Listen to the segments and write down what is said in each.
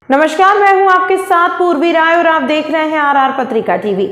नमस्कार, मैं हूं आपके साथ पूर्वी राय और आप देख रहे हैं आरआर पत्रिका टीवी।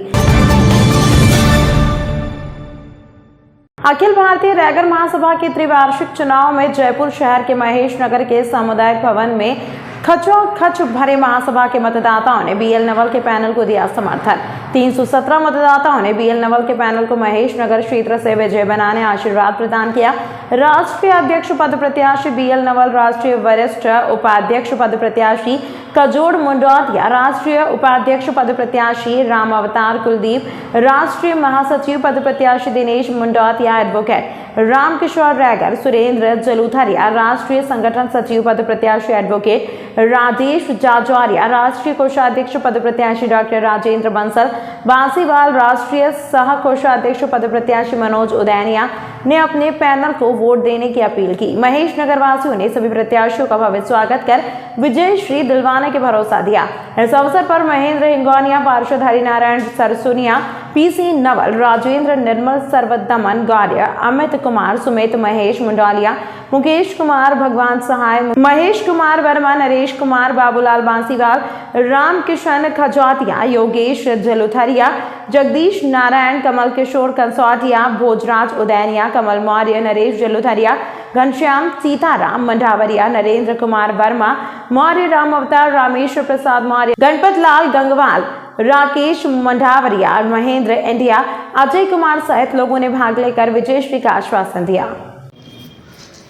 अखिल भारतीय रैगर महासभा के त्रिवार्षिक चुनाव में जयपुर शहर के महेश नगर के सामुदायिक भवन में खचोखच भरे महासभा के मतदाताओं ने बीएल नवल के पैनल को दिया समर्थन। 317 मतदाताओं ने बीएल नवल के पैनल को महेश नगर क्षेत्र से विजय बनाने आशीर्वाद प्रदान किया। राष्ट्रीय अध्यक्ष पद प्रत्याशी बीएल नवल, राष्ट्रीय वरिष्ठ उपाध्यक्ष पद प्रत्याशी कजोड़ मुंडौतिया, राष्ट्रीय उपाध्यक्ष पद प्रत्याशी राम अवतार कुलदीप, राष्ट्रीय महासचिव पद प्रत्याशी दिनेश मुंडौतिया, एडवोकेट राम किशोर रैगर, सुरेंद्र जलूथरिया, राष्ट्रीय संगठन सचिव पद प्रत्याशी एडवोकेट राजेश जाजौरिया, राष्ट्रीय कोषाध्यक्ष पद प्रत्याशी डॉक्टर राजेंद्र बंसल बांसीवाल, राष्ट्रीय सह कोषाध्यक्ष पद प्रत्याशी मनोज उदैनिया ने अपने पैनल को वोट देने की अपील की। महेश नगर वासियों ने सभी प्रत्याशियों का भव्य स्वागत कर विजय श्री दिलवाने के भरोसा दिया। इस अवसर पर महेंद्र हिंगोनिया, पार्षद हरिनारायण सरसुनिया, पीसी नवल, राजेंद्र निर्मल, सर्वदमन गौर्य, अमित कुमार, सुमित, महेश मुंडौलिया, मुकेश कुमार, भगवान सहाय, महेश कुमार वर्मा, नरेश कुमार, बाबूलाल बांसीवाल, राम किशन खजौतिया, योगेश जलूथरिया, जगदीश नारायण, कमल किशोर कंसौटिया, भोजराज उदैनिया, कमल मौर्य, नरेश जलूथरिया, घनश्याम सीताराम मंडावरिया, नरेंद्र कुमार वर्मा मौर्य, राम अवतार, रामेश्वर प्रसाद मौर्य, गणपत लाल गंगवाल, राकेश मंडावरिया, महेंद्र इंडिया, अजय कुमार सहित लोगों ने भाग लेकर विजयश्री का आश्वासन दिया।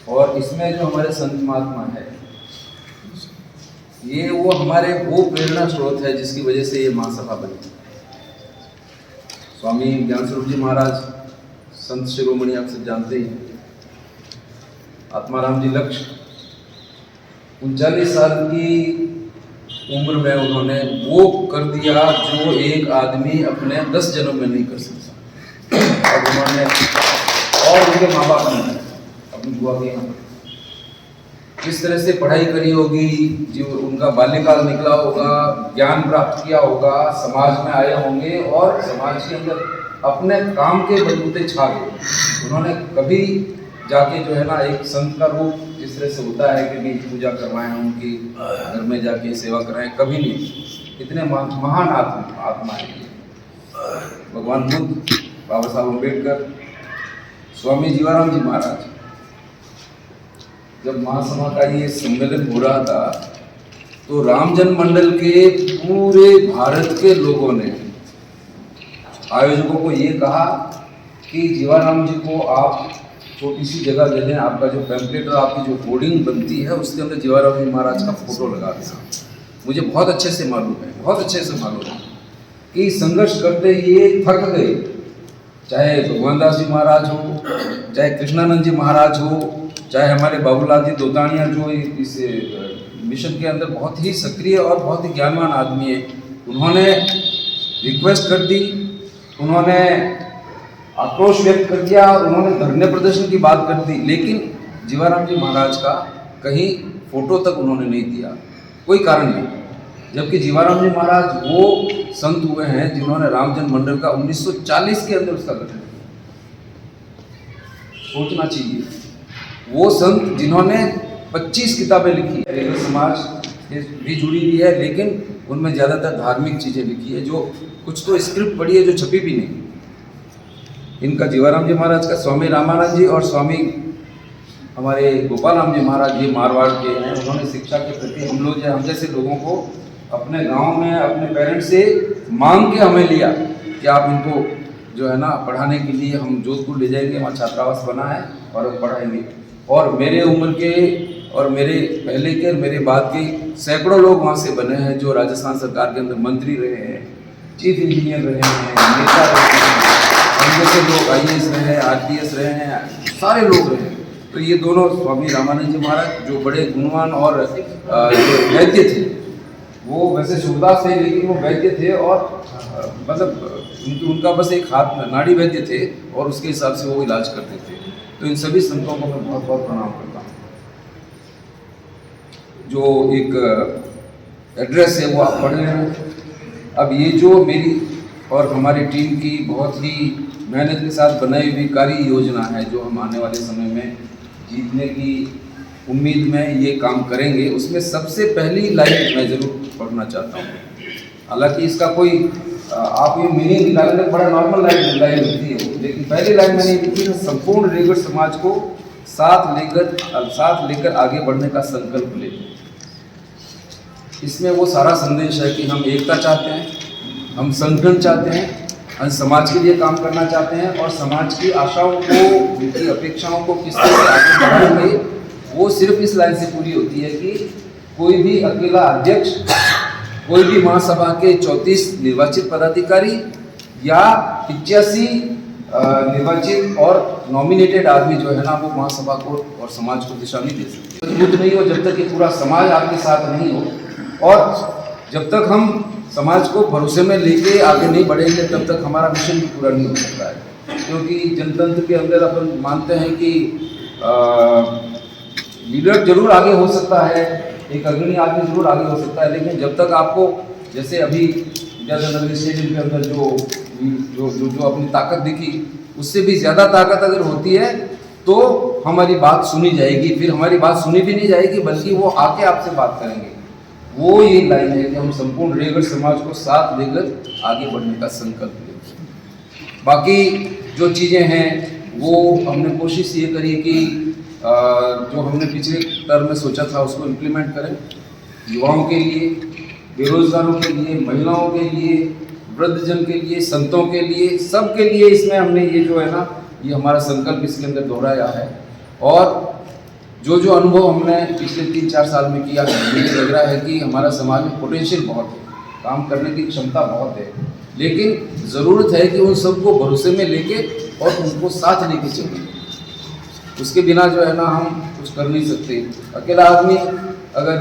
और इसमें जो हमारे संत महात्मा है, ये वो हमारे वो प्रेरणा स्रोत है जिसकी वजह से ये महासभा बनी। स्वामी ज्ञान स्वरूप जी महाराज, संत शिरोमणि, आप सब जानते ही हैं। आत्माराम जी लक्ष्य 39 साल की उम्र में उन्होंने वो कर दिया जो एक आदमी अपने 10 जन्म में नहीं कर सकता। और उन्होंने और उनके माँ बाप ने अपनी बुआ के यहाँ किस तरह से पढ़ाई करी होगी, जो उनका बाल्यकाल निकला होगा, ज्ञान प्राप्त किया होगा, समाज में आए होंगे और समाज के अंदर अपने काम के बलबूते छा गए। उन्होंने कभी जाके जो है ना एक संत का रूप जिस तरह से होता है कि पूजा करवाएं, उनकी घर में जाके सेवा कराएं, कभी नहीं। इतने महान आत्मा है भगवान बुद्ध, बाबा साहब अम्बेडकर, स्वामी जीवाराम जी महाराज। जब महासभा का ये सम्मेलन हो रहा था तो रामजन्म मंडल के पूरे भारत के लोगों ने आयोजकों को ये कहा कि जीवाराम जी को आप छोटी सी जगह दे दें, आपका जो पैम्पलेट और आपकी जो होर्डिंग बनती है उसके अंदर जीवाराम जी महाराज का फोटो लगा देना। मुझे बहुत अच्छे से मालूम है कि संघर्ष करते ये थक गए, चाहे भगवान दास जी महाराज हो, चाहे कृष्णानंद जी महाराज हो, चाहे हमारे बाबूलाल जी दोतानिया जो इस मिशन के अंदर बहुत ही सक्रिय और बहुत ही ज्ञानवान आदमी है। उन्होंने रिक्वेस्ट कर दी, उन्होंने आक्रोश व्यक्त कर दिया और उन्होंने धरने प्रदर्शन की बात कर दी, लेकिन जीवाराम जी महाराज का कहीं फोटो तक उन्होंने नहीं दिया, कोई कारण नहीं। जबकि जीवाराम जी महाराज वो संत हुए हैं जिन्होंने रामजन्म मंडल का 1940 के अंदर उसका गठन किया। सोचना चाहिए, वो संत जिन्होंने 25 किताबें लिखी है, रैगर समाज भी जुड़ी हुई है, लेकिन उनमें ज़्यादातर धार्मिक चीज़ें लिखी है, जो कुछ तो स्क्रिप्ट पढ़ी है जो छपी भी नहीं। इनका जीवाराम जी महाराज का स्वामी रामानंद जी और स्वामी हमारे गोपाल राम जी महाराज, ये मारवाड़ के हैं। उन्होंने शिक्षा के प्रति हम जैसे लोगों को अपने गांव में अपने पेरेंट्स से मांग के हमें लिया कि आप इनको जो है ना पढ़ाने के लिए हम जोधपुर ले जाएंगे, वहाँ छात्रावास बना है और पढ़ाएंगे। और मेरे उम्र के और मेरे पहले के और मेरे बाद के सैकड़ों लोग वहाँ से बने हैं जो राजस्थान सरकार के अंदर मंत्री रहे हैं, चीफ इंजीनियर रहे हैं, नेता रहे हैं, हम जैसे लोग IAS रहे हैं, RPS रहे हैं, सारे लोग रहे हैं। तो ये दोनों स्वामी रामानंद जी महाराज जो बड़े गुणवान और वैद्य थे, वो वैसे सूरदास थे लेकिन वो वैद्य थे और मतलब उनका बस एक हाथ में नाड़ी वैद्य थे और उसके हिसाब से वो इलाज करते थे। तो इन सभी संतों को मैं बहुत बहुत प्रणाम करता हूँ। जो एक एड्रेस है वो आप पढ़ लें। अब ये जो मेरी और हमारी टीम की बहुत ही मेहनत के साथ बनाई हुई कार्य योजना है, जो हम आने वाले समय में जीतने की उम्मीद में ये काम करेंगे। उसमें सबसे पहली लाइन मैं ज़रूर पढ़ना चाहता हूँ। हालांकि इसका कोई आप ये मीनिंग निकालने बड़ा नॉर्मल लाइन होती है, लेकिन पहली लाइन मैंने लिखी है, संपूर्ण रेगड़ समाज को साथ लेकर आगे बढ़ने का संकल्प लेते हैं। इसमें वो सारा संदेश है कि हम एकता चाहते हैं, हम संगठन चाहते हैं, हम समाज के लिए काम करना चाहते हैं और समाज की आशाओं को, उनकी अपेक्षाओं को किस तरह से आगे बढ़ाएंगे, वो सिर्फ इस लाइन से पूरी होती है कि कोई भी अकेला अध्यक्ष, कोई भी महासभा के 34 निर्वाचित पदाधिकारी या 85 निर्वाचित और नॉमिनेटेड आदमी जो है ना, वो महासभा को और समाज को दिशा नहीं दे सकते। मजबूत नहीं हो जब तक कि पूरा समाज आपके साथ नहीं हो, और जब तक हम समाज को भरोसे में लेके आगे नहीं बढ़ेंगे तब तक हमारा मिशन भी पूरा नहीं हो सकता है। क्योंकि जनतंत्र के अंदर अपन मानते हैं कि लीडर जरूर आगे हो सकता है, एक अग्रणी आदमी जरूर आगे हो सकता है, लेकिन जब तक आपको, जैसे अभी विद्यानगर स्टेडियम के अंदर जो अपनी ताकत दिखी, उससे भी ज़्यादा ताकत अगर होती है तो हमारी बात सुनी जाएगी। फिर हमारी बात सुनी भी नहीं जाएगी, बल्कि वो आके आपसे बात करेंगे। वो ये लाइन है कि हम संपूर्ण रेगड़ समाज को साथ लेकर आगे बढ़ने का संकल्प लें। बाकी जो चीज़ें हैं वो हमने कोशिश ये करी कि जो हमने पिछले टर्म में सोचा था उसको इम्प्लीमेंट करें। युवाओं के लिए, बेरोजगारों के लिए, महिलाओं के लिए, वृद्धजन के लिए, संतों के लिए, सब के लिए इसमें हमने ये जो है ना, ये हमारा संकल्प इसके अंदर दोहराया है। और जो अनुभव हमने पिछले 3-4 साल में किया, मुझे लग रहा है कि हमारा समाज में पोटेंशियल बहुत है, काम करने की क्षमता बहुत है, लेकिन ज़रूरत है कि उन सबको भरोसे में लेके और उनको साथ लेके चलें। उसके बिना जो है ना हम कुछ कर नहीं सकते। अकेला आदमी अगर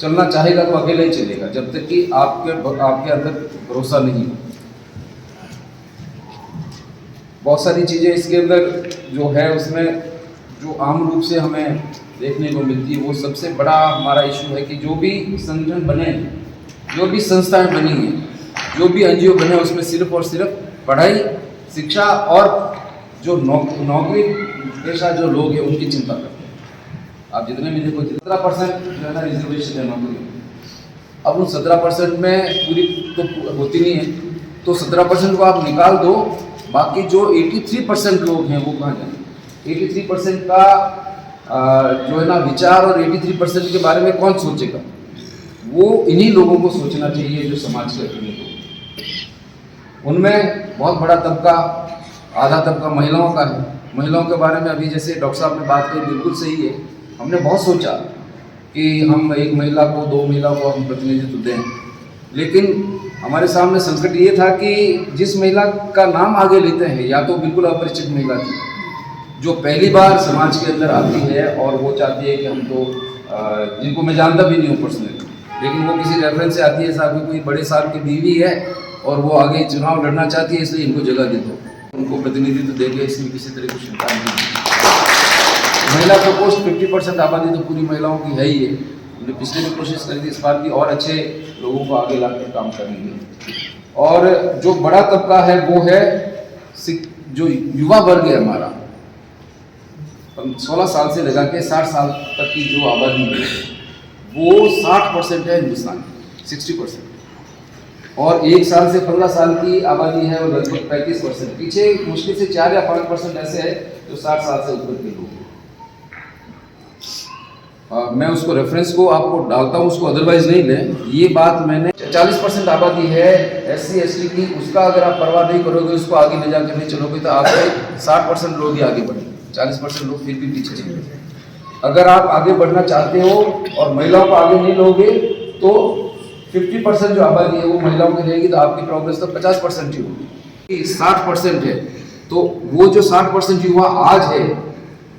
चलना चाहेगा तो अकेला ही चलेगा, जब तक कि आपके अंदर भरोसा नहीं हो। बहुत सारी चीज़ें इसके अंदर जो है, उसमें जो आम रूप से हमें देखने को मिलती है, वो सबसे बड़ा हमारा इशू है कि जो भी संगठन बने, जो भी संस्थाएं बनी हैं, जो भी एनजीओ बने, उसमें सिर्फ और सिर्फ पढ़ाई, शिक्षा और जो नौकरी पेशा जो लोग हैं उनकी चिंता करते हैं। आप जितने भी देखो 17% जो है ना रिजर्वेशन है नौकरी में। अब उन 17% में पूरी तो होती नहीं है, तो 17% को आप निकाल दो, बाकी जो 83% लोग हैं वो कहाँ जाएंगे? 83% का जो है ना विचार और 83% के बारे में कौन सोचेगा? वो इन्हीं लोगों को सोचना चाहिए जो समाज के अग्रणी लोग। उनमें बहुत बड़ा तबका, आधा तबका महिलाओं का है। महिलाओं के बारे में अभी जैसे डॉक्टर साहब ने बात की, बिल्कुल सही है। हमने बहुत सोचा कि हम एक महिला को, 2 महिला को हम प्रतिनिधित्व दें, लेकिन हमारे सामने संकट ये था कि जिस महिला का नाम आगे लेते हैं, या तो बिल्कुल अपरिचित महिला थी जो पहली बार समाज के अंदर आती है और वो चाहती है कि हम तो जिनको मैं जानता भी नहीं हूँ पर्सनली, लेकिन वो किसी रेफरेंस से आती है, साहब कोई बड़े साहब की बीवी है और वो आगे चुनाव लड़ना चाहती है, इसलिए इनको जगह दे दो, उनको प्रतिनिधित्व देंगे, इसमें किसी तरह की चिंता नहीं। महिला प्रकोष्ठ 50% आबादी तो पूरी महिलाओं की है ही है। हमने पिछले भी कोशिश करी थी, इस बार भी और अच्छे लोगों को आगे लाकर काम करेंगे। और जो बड़ा तबका है वो है जो युवा वर्ग है हमारा, 16 साल से लगा के 60 साल तक की जो आबादी है वो 60% है हिंदुस्तान, 60%। और 1 साल से 15 साल की आबादी है वो लगभग 35%। पीछे मुश्किल से 4 या 5% ऐसे है जो 60 साल से ऊपर के लोग हैं। मैं उसको रेफरेंस को आपको डालता हूँ, उसको अदरवाइज नहीं लें। ये बात मैंने 40% आबादी है SC ST की, उसका अगर आप परवाह नहीं करोगे, उसको आगे ले जाकर नहीं चलोगे तो आपके 60% लोग ही आगे बढ़ेंगे, 40% लोग फिर भी पीछे चलेंगे। अगर आप आगे बढ़ना चाहते हो और महिलाओं को आगे नहीं लोगे तो 50% जो आबादी है वो महिलाओं की रहेगी, तो आपकी प्रोग्रेस तो 50% ही होगी। 60% है तो वो जो 60% युवा आज है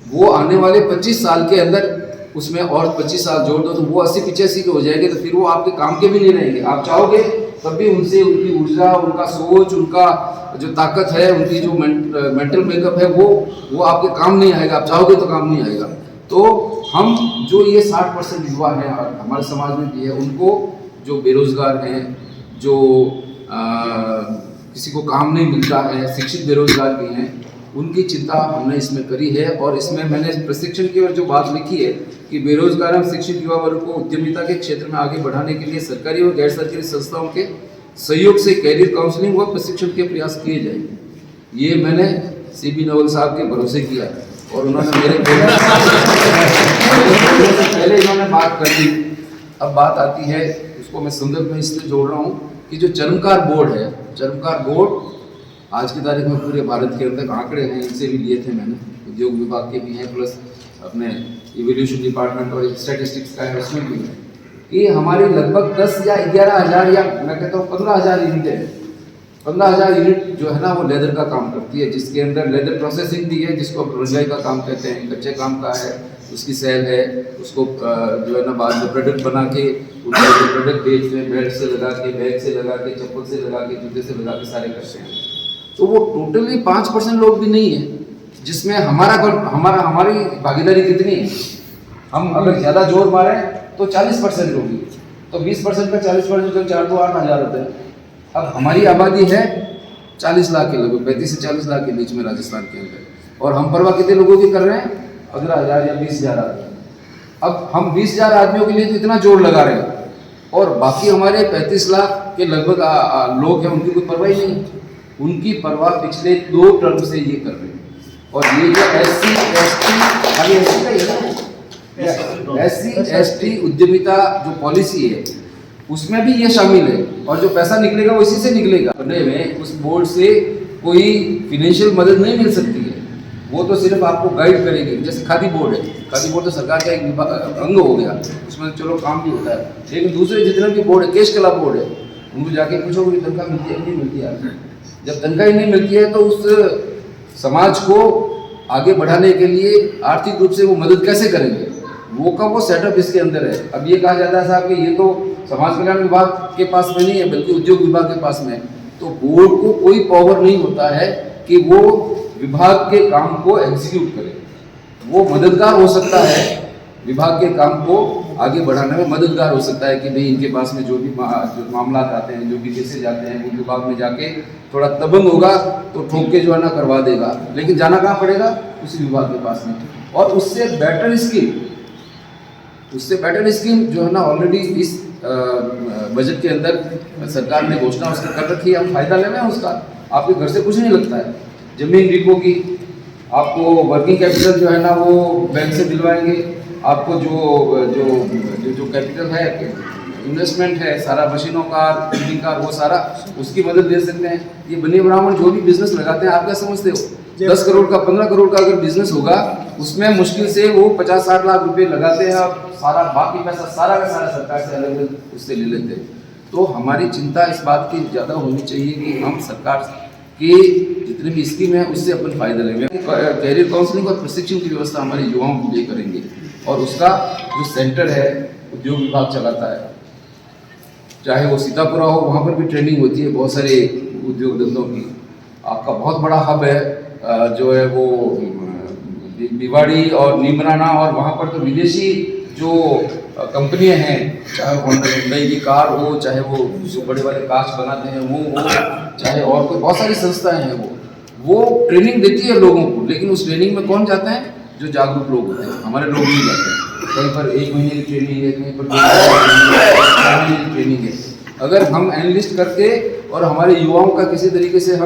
वो आने वाले 25 साल के अंदर उसमें और 25 साल जोड़ दो तो वो 80-85 के हो जाएंगे, तो फिर वो आपके काम के भी नहीं रहेंगे। आप चाहोगे तब भी उनसे उनकी ऊर्जा, उनका सोच, उनका जो ताकत है, उनकी जो मेंटल मेकअप है वो आपके काम नहीं आएगा। आप चाहोगे तो काम नहीं आएगा। तो हम जो ये 60% युवा हैं हमारे समाज में भी है, उनको जो बेरोजगार हैं, जो किसी को काम नहीं मिलता है, शिक्षित बेरोजगार भी हैं, उनकी चिंता हमने इसमें करी है। और इसमें मैंने प्रशिक्षण की और जो बात लिखी है कि बेरोजगार एवं शिक्षित युवा वर्ग को उद्यमिता के क्षेत्र में आगे बढ़ाने के लिए सरकारी और गैर सरकारी संस्थाओं के सहयोग से कैरियर काउंसलिंग व प्रशिक्षण के प्रयास किए जाएंगे। ये मैंने CB नवल साहब के भरोसे किया और उन्होंने मेरे पहले इन्होंने बात कर दी। अब बात आती है, उसको मैं संदर्भ में इसलिए जोड़ रहा हूँ कि जो चरमकार बोर्ड है, चरमकार बोर्ड आज की तारीख में पूरे भारत के अंदर आंकड़े हैं, इनसे भी लिए थे मैंने, उद्योग विभाग के भी हैं, प्लस अपने इवोल्यूशन डिपार्टमेंट और स्टैटिस्टिक्स का इन्वेस्टमेंट भी है, कि हमारी लगभग 10 या 11,000 या मैं कहता हूँ 15,000 यूनिट है। 15,000 यूनिट जो है ना वो लेदर का काम करती है, जिसके अंदर लेदर प्रोसेसिंग भी है, जिसको रंगाई का काम कहते हैं, कच्चे काम का है, उसकी सेल है, उसको जो है ना बाद में प्रोडक्ट बना के उनका जो प्रोडक्ट बेचते हैं, बेल्ट से लगा के, बैग से लगा के, चप्पल से लगा के, जूते से लगा के सारे करते हैं। तो वो टोटली 5% लोग भी नहीं है जिसमें हमारी भागीदारी कितनी है। हम अगर ज़्यादा जोर मारें तो 40% होगी, तो 20% का 40% तो 4 तो 8,000 होते हैं। अब हमारी आबादी है 40 लाख के लगभग, 35 से 40 लाख के बीच में राजस्थान के अंदर, और हम परवाह कितने लोगों की कर रहे हैं? 15,000 या 20,000 आदमी। अब हम 20,000 आदमियों के लिए तो इतना जोर लगा रहे हैं, और बाकी हमारे 35 लाख के लगभग लोग हैं, उनकी कोई परवाह ही नहीं। उनकी परवाह पिछले 2 टर्म से ये कर रहे हैं। और ये जो SC/ST उद्यमिता जो पॉलिसी है उसमें भी ये शामिल है, और जो पैसा निकलेगा वो इसी से निकलेगा। बनने में उस बोर्ड से कोई फिनेंशियल मदद नहीं मिल सकती है, वो तो सिर्फ आपको गाइड करेगी। जैसे खादी बोर्ड है, खादी बोर्ड तो सरकार का एक अंग हो गया, उसमें चलो काम भी होता है, लेकिन दूसरे जितने भी बोर्ड है, केश कला बोर्ड है, उनको जाके पूछोगे तनख्वाह मिलती है नहीं मिलती है। जब तनख्वाह ही नहीं मिलती है तो उस समाज को आगे बढ़ाने के लिए आर्थिक रूप से वो मदद कैसे करेंगे? वो का वो सेटअप इसके अंदर है। अब ये कहा जाता है साहब कि ये तो समाज कल्याण विभाग के पास में नहीं है, बल्कि उद्योग विभाग के पास में है। तो बोर्ड को कोई पावर नहीं होता है कि वो विभाग के काम को एग्जीक्यूट करे। वो मददगार हो सकता है, विभाग के काम को आगे बढ़ाने में मददगार हो सकता है कि भाई इनके पास में जो भी मामला आते हैं, जो भी केसेज आते हैं, वो विभाग में जाके थोड़ा तबंग होगा तो ठोक के जो है ना करवा देगा, लेकिन जाना कहाँ पड़ेगा? उसी विभाग के पास में। और उससे बेटर स्कीम जो है ना ऑलरेडी इस बजट के अंदर सरकार ने घोषणा उसकी कर रखी है, हम फायदा ले रहे हैं उसका। आपके घर से कुछ नहीं लगता है, जमीन रिको की आपको वर्किंग कैपिटल जो है ना वो बैंक से दिलवाएंगे, आपको जो कैपिटल है, इन्वेस्टमेंट है, सारा मशीनों का, बिल्डिंग का, वो सारा उसकी मदद दे सकते हैं। ये बनिया ब्राह्मण जो भी बिजनेस लगाते हैं, आप क्या समझते हो? 10 करोड़ का 15 करोड़ का अगर बिजनेस होगा, उसमें मुश्किल से वो 50-60 लाख रुपए लगाते हैं, और सारा बाकी पैसा सारा का सारा सरकार से अलग उससे ले लेते हैं। तो हमारी चिंता इस बात की ज़्यादा होनी चाहिए कि हम सरकार की जितनी भी स्कीम है उससे अपन फायदा लेंगे। कैरियर काउंसलिंग और प्रशिक्षण की व्यवस्था हमारे युवाओं के लिए करेंगे, और उसका जो सेंटर है उद्योग विभाग चलाता है, चाहे वो सीतापुरा हो, वहाँ पर भी ट्रेनिंग होती है बहुत सारे उद्योग धंधों की। आपका बहुत बड़ा हब है जो है वो भिवाड़ी और नीमराना, और वहाँ पर तो विदेशी जो कंपनियां हैं, चाहे हुंडई की कार हो, चाहे वो जो बड़े बड़े कांच बनाते हैं वो हो, चाहे और कोई बहुत सारी संस्थाएं हैं, वो ट्रेनिंग देती है लोगों को। लेकिन उस ट्रेनिंग में कौन जाते हैं? जो जागरूक लोग होते हैं। हमारे लोग नहीं जाते हैं। कहीं पर 1 महीने की ट्रेनिंग है, कहीं पर 2 महीने की ट्रेनिंग है। अगर हम एनालिस्ट करके और हमारे युवाओं का किसी तरीके से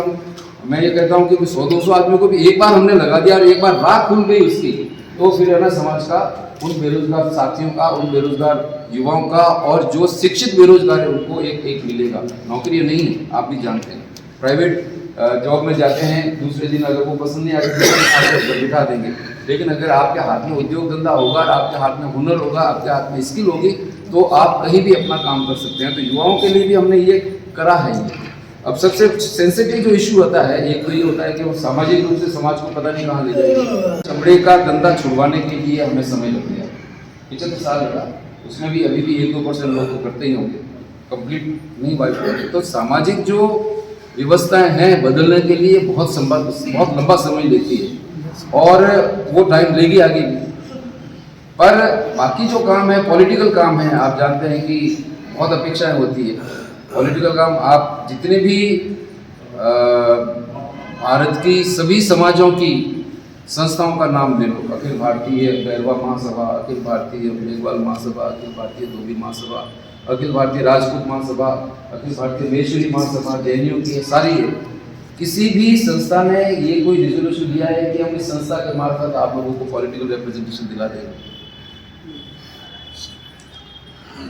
मैं ये कहता हूँ कि 100-200 आदमियों को भी एक बार हमने लगा दिया और एक बार राह खुल गई उसकी, तो फिर है ना समाज का, उन बेरोजगार साथियों का, उन बेरोजगार युवाओं का, और जो शिक्षित बेरोजगार है उनको एक मिलेगा। नौकरी नहीं है, आप भी जानते हैं। प्राइवेट जॉब में जाते हैं, दूसरे दिन अगर वो पसंद नहीं आती बिठा देंगे। लेकिन अगर आपके हाथ में उद्योग धंधा होगा, आपके हाथ में हुनर होगा, आपके हाथ में स्किल होगी, तो आप कहीं भी अपना काम कर सकते हैं। तो युवाओं के लिए भी हमने ये करा है। अब सबसे सेंसिटिव जो इशू होता है, एक तो ये होता है कि वो सामाजिक रूप से समाज को पता नहीं कहाँ ले जाएगी। चमड़े का धंधा छुड़वाने के लिए हमें समय लग गया, 75 साल लगा। उसमें भी अभी भी 1-2% लोग तो करते ही होंगे, कंप्लीट नहीं वाइप करते। तो सामाजिक जो व्यवस्थाएं हैं बदलने के लिए बहुत लंबा समय लेती है, और वो टाइम लेगी आगे भी। पर बाकी जो काम है, पॉलिटिकल काम है, आप जानते हैं कि बहुत अपेक्षाएं होती है। पॉलिटिकल काम आप जितने भी भारत की सभी समाजों की संस्थाओं का नाम ले लो, अखिल भारतीय बैरवा महासभा, अखिल भारतीय मेघवाल महासभा, अखिल भारतीय धोबी महासभा, अखिल भारतीय राजपूत महासभा, अखिल भारतीय महेश्वरी महासभा, जैनियों की सारी है। किसी भी संस्था ने ये कोई रिजोल्यूशन दिया है कि हम इस संस्था के मार्फत आप लोगों को पॉलिटिकल रिप्रेजेंटेशन दिला देंगे?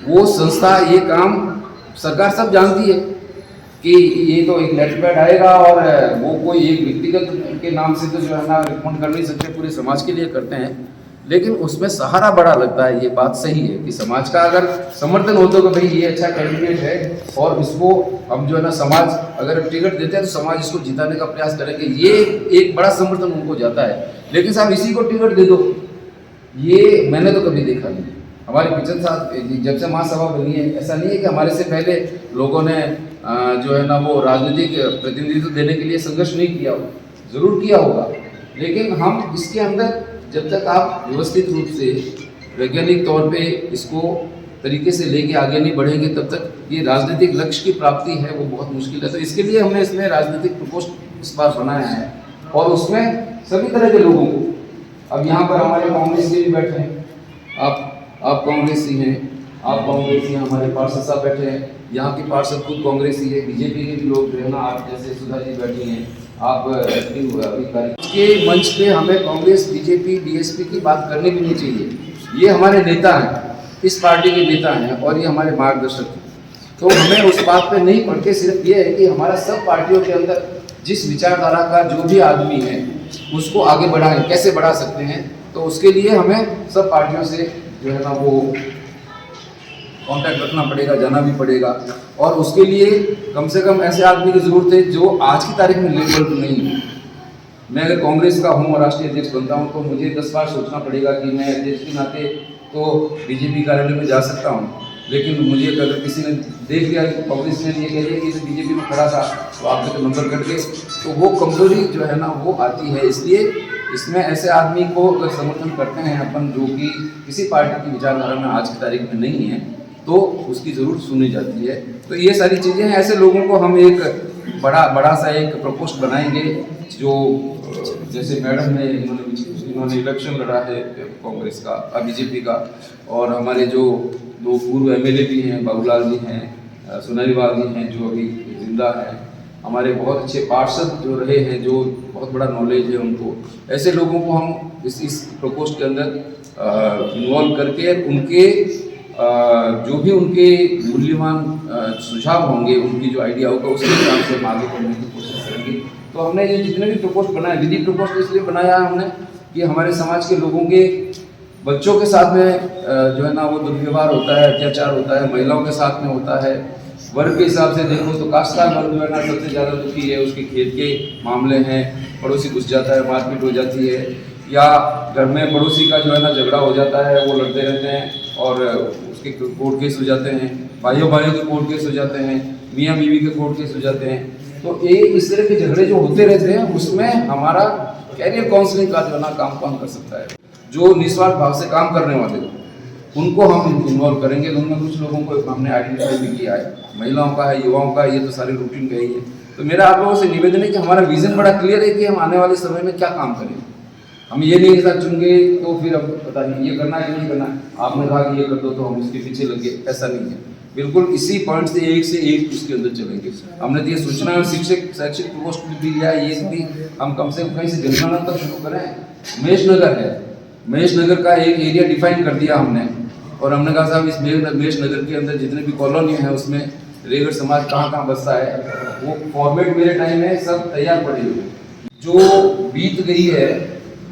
वो संस्था ये काम सरकार सब जानती है कि ये तो एक लेटर पैड आएगा और वो कोई एक व्यक्तिगत के नाम से तो जो है ना रिकमेंड कर नहीं सकते, पूरे समाज के लिए करते हैं। लेकिन उसमें सहारा बड़ा लगता है। ये बात सही है कि समाज का अगर समर्थन होता है कि भाई ये अच्छा कैंडिडेट है और इसको हम जो है ना समाज अगर टिकट देते हैं तो समाज इसको जिताने का प्रयास करेंगे, ये एक बड़ा समर्थन उनको जाता है। लेकिन साहब इसी को टिकट दे दो, ये मैंने तो कभी देखा नहीं। हमारे 75 साल जब से महासभा बनी है, ऐसा नहीं है कि हमारे से पहले लोगों ने जो है ना वो राजनीतिक प्रतिनिधित्व देने के लिए संघर्ष नहीं किया हो, जरूर किया होगा। लेकिन हम इसके अंदर जब तक आप व्यवस्थित रूप से वैज्ञानिक तौर पे इसको तरीके से लेके आगे नहीं बढ़ेंगे तब तक ये राजनीतिक लक्ष्य की प्राप्ति है वो बहुत मुश्किल है। तो इसके लिए हमने इसमें राजनीतिक प्रकोष्ठ इस बार बनाया है और उसमें सभी तरह के लोगों को, अब यहाँ पर हमारे कांग्रेस के भी बैठे हैं, आप कांग्रेसी हैं, आप कांग्रेसी हैं, हमारे पार्षद साहब बैठे हैं, यहाँ के पार्षद खुद कांग्रेसी है, बीजेपी के भी लोग जो है ना आप जैसे सुधा जी बैठी हैं, आप के मंच पे हमें कांग्रेस, बीजेपी, बीएसपी की बात करनी भी नहीं चाहिए। ये हमारे नेता हैं, इस पार्टी के नेता हैं और ये हमारे मार्गदर्शक हैं। तो हमें उस बात पे नहीं पढ़ के सिर्फ ये है कि हमारा सब पार्टियों के अंदर जिस विचारधारा का जो भी आदमी है उसको आगे बढ़ाएं, कैसे बढ़ा सकते हैं, तो उसके लिए हमें सब पार्टियों से जो है ना वो कांटेक्ट रखना पड़ेगा, जाना भी पड़ेगा। और उसके लिए कम से कम ऐसे आदमी की ज़रूरत है जो आज की तारीख में लेबल नहीं है। मैं अगर कांग्रेस का हूँ और राष्ट्रीय अध्यक्ष बनता हूँ तो मुझे 10 बार सोचना पड़ेगा कि मैं अध्यक्ष के नाते तो बीजेपी कार्यालय में जा सकता हूँ, लेकिन मुझे अगर किसी ने देख लिया कि कांग्रेस ने ये कह दिया कि इसे बीजेपी में खड़ा था तो आपने तो नंबर कट गए, तो वो कमजोरी जो है ना वो आती है। इसलिए इसमें ऐसे आदमी को अगर समर्थन करते हैं अपन जो कि किसी पार्टी की विचारधारा में आज की तारीख में नहीं है तो उसकी ज़रूर सुनी जाती है। तो ये सारी चीज़ें हैं। ऐसे लोगों को हम एक बड़ा सा एक प्रकोष्ठ बनाएंगे जो जैसे मैडम ने इन्होंने इलेक्शन लड़ा है कांग्रेस का, बीजेपी का, और हमारे जो दो पूर्व एमएलए भी हैं, बाबूलाल जी हैं, सुनारीवाल जी हैं जो अभी जिंदा हैं, हमारे बहुत अच्छे पार्षद जो रहे हैं जो बहुत बड़ा नॉलेज है उनको, ऐसे लोगों को हम इस प्रकोष्ठ के अंदर इन्वॉल्व करके उनके जो भी उनके मूल्यवान सुझाव होंगे, उनकी जो आइडिया होगा उसके हिसाब से हम आगे बढ़ने की कोशिश करेंगे। तो हमने ये जितने भी प्रकोष्ठ बनाए, विधि प्रकोष्ठ इसलिए बनाया है हमने कि हमारे समाज के लोगों के बच्चों के साथ में जो है ना वो दुर्व्यवहार होता है, अत्याचार होता है, महिलाओं के साथ में होता है। वर्ग के हिसाब से देखो तो काश्तकार वर्ग जो है ना सबसे ज़्यादा दुखी है, उसके खेत के मामले हैं, पड़ोसी घुस जाता है, मारपीट हो जाती है, या घर में पड़ोसी का जो है ना झगड़ा हो जाता है, वो लड़ते रहते हैं और उसके कोर्ट केस हो जाते हैं, भाइयों के कोर्ट केस हो जाते हैं, मियाँ बीवी के कोर्ट केस हो जाते हैं। तो ये इस तरह के झगड़े जो होते रहते हैं उसमें हमारा कैरियर काउंसलिंग का जो है ना काम कौन कर सकता है, जो निस्वार्थ भाव से काम करने वाले उनको हम इन्वॉल्व करेंगे। उनमें कुछ लोगों को हमने आइडेंटिफाई भी किया है, महिलाओं का है, युवाओं का, ये तो सारे रूटीन का ही है। तो मेरा आप लोगों से निवेदन है कि हमारा विजन बड़ा क्लियर है कि हम आने वाले समय में क्या काम करेंगे। हम ये नहीं ऐसा चुनेंगे तो फिर अब पता नहीं ये करना है कि नहीं करना है, आपने कहा कि ये कर दो तो हम उसके पीछे लगे, ऐसा नहीं है। बिल्कुल इसी पॉइंट से एक उसके अंदर चलेंगे। हमने तो ये सूचना और शैक्षिक प्रकोष्ठ भी लिया है, ये भी हम कम से कम कहीं से जनगणना तक शुरू करें। महेश नगर है, महेश नगर का एक एरिया डिफाइन कर दिया हमने और हमने कहा साहब इस महेश नगर के अंदर जितने भी कॉलोनी हैं उसमें रेगड़ समाज कहाँ कहाँ बसता है, वो फॉर्मेट मेरे टाइम में सब तैयार पड़े हुए, जो बीत गई है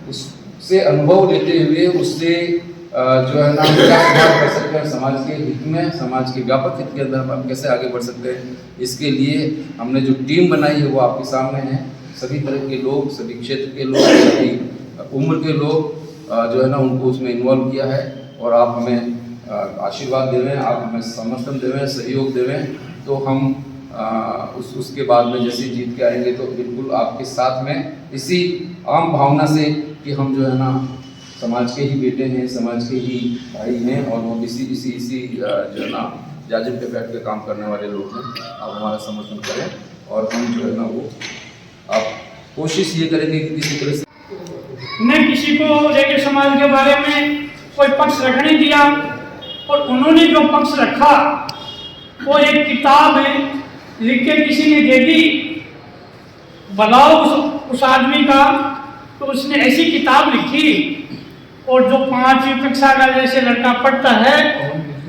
उससे अनुभव लेते हुए उससे जो है ना क्या सुधार कर सकते हैं समाज के हित में, समाज के व्यापक हित के अंदर हम कैसे आगे बढ़ सकते हैं। इसके लिए हमने जो टीम बनाई है वो आपके सामने है। सभी तरह के लोग, सभी क्षेत्र के लोग, सभी उम्र के लोग जो है ना उनको उसमें इन्वॉल्व किया है और आप हमें आशीर्वाद देवें, आप हमें समर्थन देवें, सहयोग देवें, तो हम उसके बाद में जैसे जीत के आएंगे तो बिल्कुल आपके साथ में इसी आम भावना से कि हम जो है ना समाज के ही बेटे हैं, समाज के ही भाई हैं और वो इसी जो है ना जाजिम पे बैठ के काम करने वाले लोग हैं। आप हमारा समर्थन करें और हम जो है ना वो आप कोशिश ये करेंगे कि किसी तरह से न किसी को रेगे समाज के बारे में कोई पक्ष रखने दिया, और उन्होंने जो पक्ष रखा वो एक किताब है लिख के किसी ने दे दी, बुलाओ उस आदमी का, तो उसने ऐसी किताब लिखी, और जो 5वीं कक्षा का जैसे लड़का पढ़ता है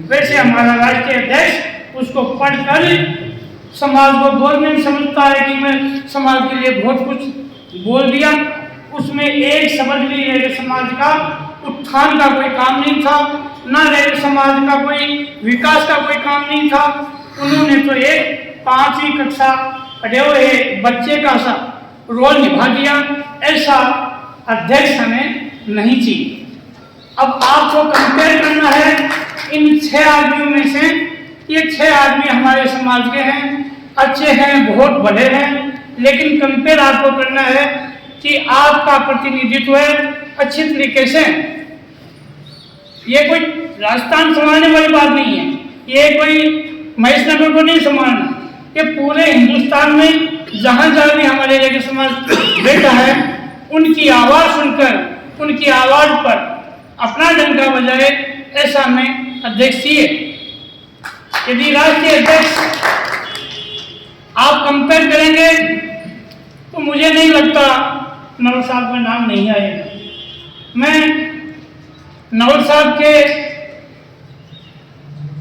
वैसे हमारा राष्ट्रीय अध्यक्ष उसको पढ़कर समाज को गवर्नमेंट समझता है कि मैं समाज के लिए बहुत कुछ बोल दिया। उसमें एक शब्द भी रेगे समाज का उत्थान का कोई काम नहीं था, न रेगे समाज का कोई विकास का कोई काम नहीं था। उन्होंने तो एक 5वीं कक्षा पढ़े हुए बच्चे का सा रोल निभा दिया। ऐसा अध्यक्ष हमें नहीं चाहिए। अब आपको कंपेयर करना है इन 6 आदमियों में से, ये 6 आदमी हमारे समाज के हैं, अच्छे हैं, बहुत भले हैं, लेकिन कंपेयर आपको करना है कि आपका प्रतिनिधित्व है अच्छी तरीके से। ये कोई राजस्थान संभालने वाली बात नहीं है, ये कोई महेशनगर को नहीं संभालना, ये पूरे हिंदुस्तान में जहाँ जहाँ भी हमारे रेगे समाज बैठा है उनकी आवाज़ सुनकर, उनकी आवाज़ पर अपना डंका बजाए, ऐसा हमें अध्यक्ष चाहिए। यदि राष्ट्रीय अध्यक्ष आप कंपेयर करेंगे तो मुझे नहीं लगता नवल साहब का नाम नहीं आएगा। मैं नवल साहब के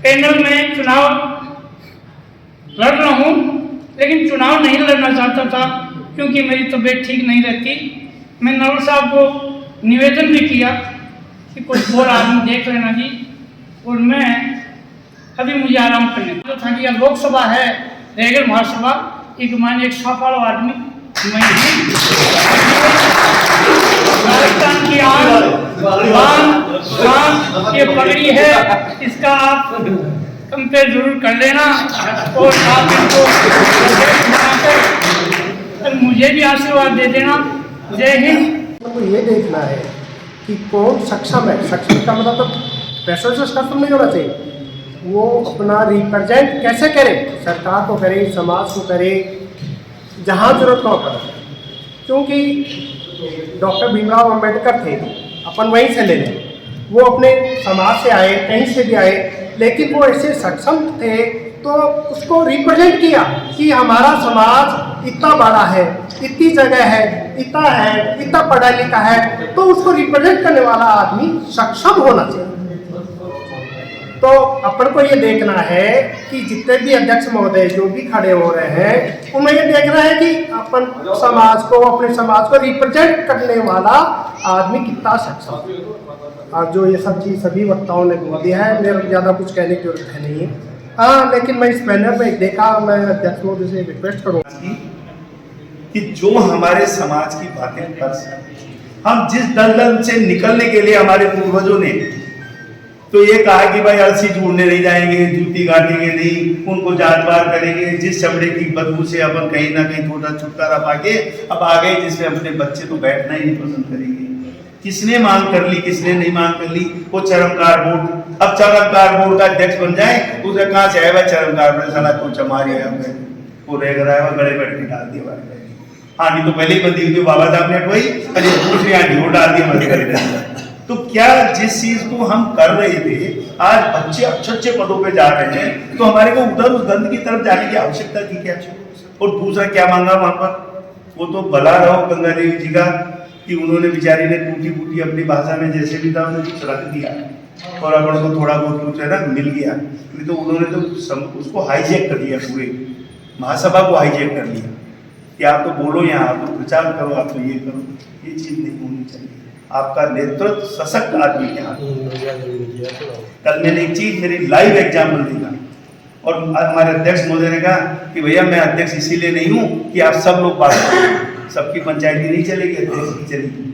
पैनल में चुनाव लड़ रहा हूँ, लेकिन चुनाव नहीं लड़ना चाहता था क्योंकि मेरी तबीयत ठीक नहीं रहती। मैं नवल साहब को निवेदन भी किया कि कुछ और आदमी देख लेना जी, और मैं अभी मुझे आराम करने तो था कि यह लोकसभा है, रेगल महासभा, एक मान एक 100 वाला आदमी मैं राजस्थान की आन ये पगड़ी है, इसका आप कंपेयर जरूर कर लेना, और आप इनको तो मुझे भी आशीर्वाद दे देना। जय हिंद। तो ये देखना है कि कौन सक्षम है। सक्षम का मतलब तो पैसों से सक्षम नहीं होना चाहिए, वो अपना रिप्रेजेंट कैसे करे, सरकार को करे, समाज को करे, जहाँ जरूरत हो करे। क्योंकि डॉक्टर भीमराव अंबेडकर थे, अपन वहीं से ले लें, वो अपने समाज से आए, कहीं से भी आए, लेकिन वो ऐसे सक्षम थे तो उसको रिप्रेजेंट किया कि हमारा समाज इतना बड़ा है, इतनी जगह है, इतना पढ़ा लिखा है, तो उसको रिप्रेजेंट करने वाला आदमी सक्षम होना चाहिए। तो अपन को ये देखना है कि जितने भी अध्यक्ष महोदय जो भी खड़े हो रहे हैं, उन्हें ये देखना है कि अपन समाज को, अपने समाज को रिप्रेजेंट करने वाला आदमी कितना सक्षम है। और जो ये सब चीज़ सभी वक्ताओं ने बोल दिया है, मेरे ज़्यादा कुछ कहने की जरूरत है नहीं है। हाँ, लेकिन मैं इस पैनल में देखा, मैं अध्यक्ष महोदय से रिक्वेस्ट करूँगा कि जो हमारे समाज की बातें कर सकते, हम जिस दलदल से निकलने के लिए हमारे पूर्वजों ने तो ये कहा कि भाई अलसी ढूंढने नहीं जाएंगे, जूती काटेंगे नहीं, उनको जात बार करेंगे, जिस चमड़े की बदबू से अपन कहीं ना कहीं थोड़ा छुटकारा पाके अब आ गए जिसमें अपने बच्चे तो बैठना ही नहीं पसंद करेंगे। किसने मांग कर ली, किसने नहीं मांग कर ली, वो चरमकार बोर्ड, अब चरमकार बोर्ड का अध्यक्ष बन जाए, उसे कहाँ से आएगा चरमकार बोर्ड, साला को चमारी है, वो रह रहा है, गले बैठ के डाल दिया बार आंटी तो पहले ही बंदी हुई, बाबा साहब ने वही अरे दूसरी आंटी वो डाल दिया। तो क्या जिस चीज को हम कर रहे थे, आज बच्चे अच्छे अच्छे पदों पे जा रहे हैं, तो हमारे को उधर उस गंद की तरफ जाने की आवश्यकता थी क्या? और दूसरा क्या मांगा वहां पर, वो तो भला रहो गंगा देवी जी का कि उन्होंने बेचारी ने टूटी फूटी अपनी भाषा में जैसे भी था उन्होंने कुछ रख दिया और अपन को थोड़ा बहुत कुछ है ना मिल गया, नहीं तो उन्होंने तो उसको हाईजैक कर दिया, पूरे महासभा को हाईजैक कर लिया कि आप तो बोलो यहाँ, आप तो प्रचार करो, आप तो ये करो। ये चीज नहीं होनी चाहिए। आपका नेतृत्व सशक्त आदमी के हाथ। कल मैंने एक चीज मेरी लाइव एग्जाम्पल देखा और हमारे अध्यक्ष महोदय ने कहा कि भैया मैं अध्यक्ष इसीलिए नहीं हूँ कि आप सब लोग बात करें, सबकी पंचायती नहीं चलेगी, अध्यक्ष की चलेगी।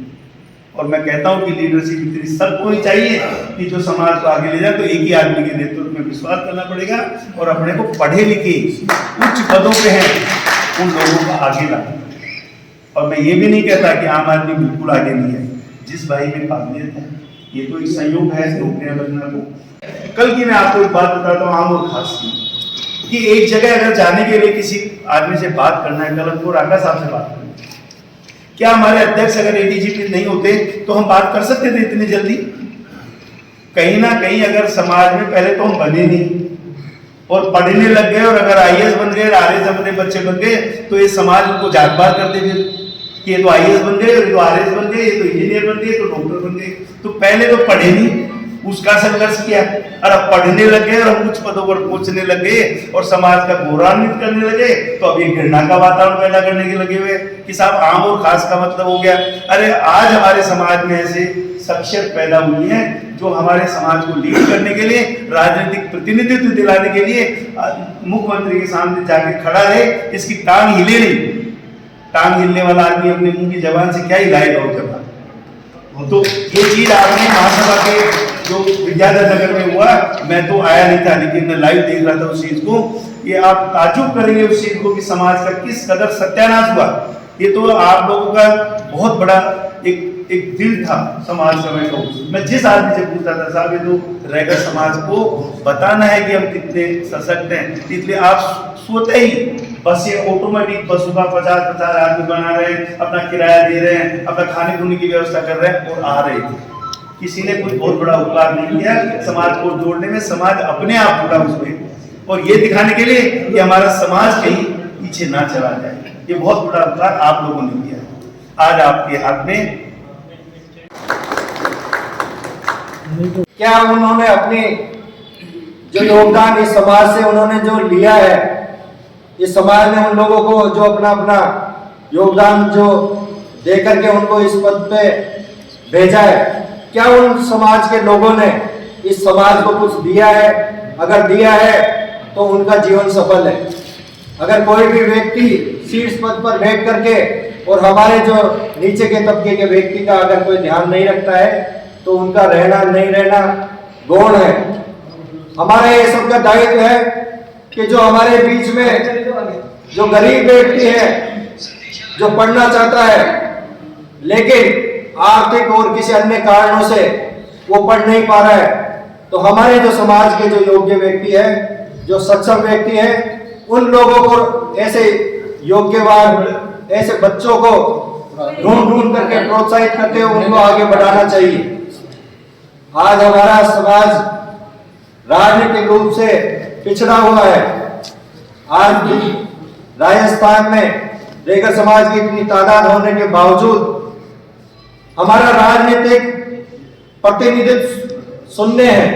और मैं कहता हूँ कि लीडरशिप इतनी सबको ही चाहिए कि जो समाज को आगे ले जाए, तो एक ही आदमी के नेतृत्व में विश्वास करना पड़ेगा और अपने को पढ़े लिखे उच्च पदों पे हैं उन लोगों को आगे लाना। और मैं ये भी नहीं कहता कि आम आदमी बिल्कुल आगे नहीं है, जिस भाई में काबिलियत है, ये तो एक संयोग है नौकरियां लगना को। कल की मैं आपको एक बात बताता हूँ आम और खास की, कि एक जगह अगर जाने के लिए किसी आदमी से बात करना है, कल हमको राका साहब से बात करना है, क्या हमारे अध्यक्ष अगर एडीजीपी नहीं होते तो हम बात कर सकते थे इतनी जल्दी? कहीं ना कहीं अगर समाज में पहले तो हम बने नहीं और पढ़ने लग गए, और अगर आईएएस बन गए, आरएएस अपने बच्चे बन गए, तो ये समाज उनको जात बात करते फिर कि ये तो आईएएस बन गए, ये तो आरएएस बन गए, ये तो इंजीनियर बन गए, ये तो डॉक्टर बन गए। तो पहले तो पढ़े नहीं, उसका संघर्ष किया, और अब पढ़ने लग गए और हम कुछ पदों पर पहुंचने लग गए और समाज का गौरवान्वित करने लगे, तो अब ये घृणा का वातावरण पैदा करने के लगे हुए कि साहब आम और खास का मतलब हो गया। अरे आज हमारे समाज में ऐसे शख्सियत पैदा हुई है जो हमारे समाज को लीड करने के लिए, राजनीतिक प्रतिनिधित्व दिलाने के लिए मुख्यमंत्री के सामने जाके खड़ा रहे, इसकी टांग हिले नहीं। टांग हिलने वाला आदमी अपने मुंह की जबान से क्या हिलाएगा वो जबान? तो ये चीज आपने महासभा के जो विद्याधर नगर में हुआ, मैं तो आया नहीं था लेकिन मैं लाइव देख रहा था उस चीज को। ये आप ताज्जुब करेंगे उस चीज को कि समाज का किस कदर सत्यानाश हुआ। ये तो आप लोगों का बहुत बड़ा एक दिल था समाज समय को। मैं जिस आदमी से पूछता था साहब ये तो रैगर समाज को बताना है कि हम कितने सशक्त हैं, इसलिए आप सोते ही बस ये ऑटोमेटिक बसों का 50-50 आदमी बना रहे हैं, अपना किराया दे रहे हैं, अपना खाने पीने की व्यवस्था कर रहे हैं और आ रहे थे। किसी ने कोई बहुत बड़ा उपकार नहीं किया समाज को जोड़ने में, समाज अपने आप जुड़ा उसमें, और ये दिखाने के लिए कि हमारा समाज कहीं पीछे ना चला जाए। ये बहुत बड़ा उपकार आप लोगों ने किया। आज आपके हाथ में क्या उन्होंने अपनी जो योगदान इस समाज से उन्होंने जो लिया है, इस समाज ने उन लोगों को जो अपना अपना योगदान जो दे करके उनको इस पद पे भेजा है, क्या उन समाज के लोगों ने इस समाज को कुछ दिया है? अगर दिया है तो उनका जीवन सफल है। अगर कोई भी व्यक्ति शीर्ष पद पर बैठ करके और हमारे जो नीचे के तबके के व्यक्ति का अगर कोई ध्यान नहीं रखता है तो उनका रहना नहीं रहना गौण है। हमारा ये सबका दायित्व है कि जो हमारे बीच में जो गरीब व्यक्ति है, जो पढ़ना चाहता है लेकिन आर्थिक और किसी अन्य कारणों से वो पढ़ नहीं पा रहा है, तो हमारे जो समाज के जो योग्य व्यक्ति है, जो सक्षम व्यक्ति है, उन लोगों को ऐसे योग्यवान ऐसे बच्चों को ढूंढ करके प्रोत्साहित करते हुए उनको आगे बढ़ाना चाहिए। आज हमारा समाज राजनीतिक रूप से पिछड़ा हुआ है। आज राजस्थान में रैगर समाज की इतनी तादाद होने के बावजूद हमारा राजनीतिक प्रतिनिधित्व शून्य है।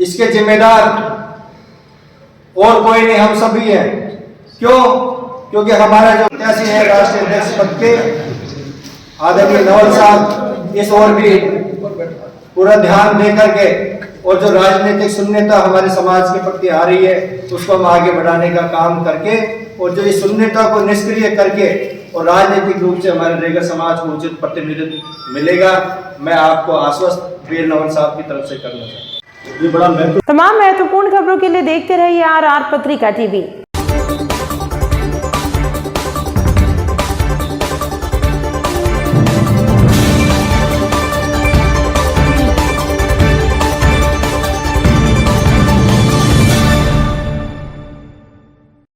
इसके जिम्मेदार और कोई नहीं, हम सभी हैं। क्यों? क्योंकि हमारा जो प्रत्याशी है राष्ट्रीय अध्यक्ष पद के आदरणीय नवल साहब इस ओर भी पूरा ध्यान दे करके और जो राजनीतिक शून्यता हमारे समाज के प्रति आ रही है उसको हम आगे बढ़ाने का काम करके और जो इस शून्यता को निष्क्रिय करके और राजनीतिक रूप से हमारे रैगर समाज को उचित प्रतिनिधित्व मिलेगा, मैं आपको आश्वस्त वीर नवल साहब की तरफ से करना चाहता हूँ। तमाम महत्वपूर्ण खबरों के लिए देखते रहिए RR पत्रिका TV।